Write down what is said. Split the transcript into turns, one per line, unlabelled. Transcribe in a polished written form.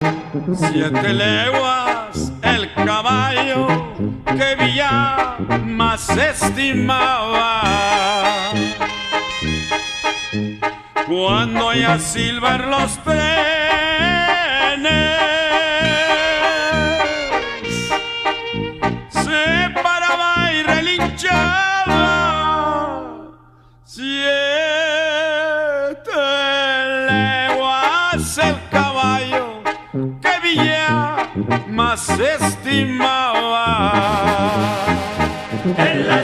7 leguas el caballo que Villa más estimaba. Cuando ya silban los trenes, se paraba y relinchaba. 7 leguas el caballo que Villa más estimaba.
En la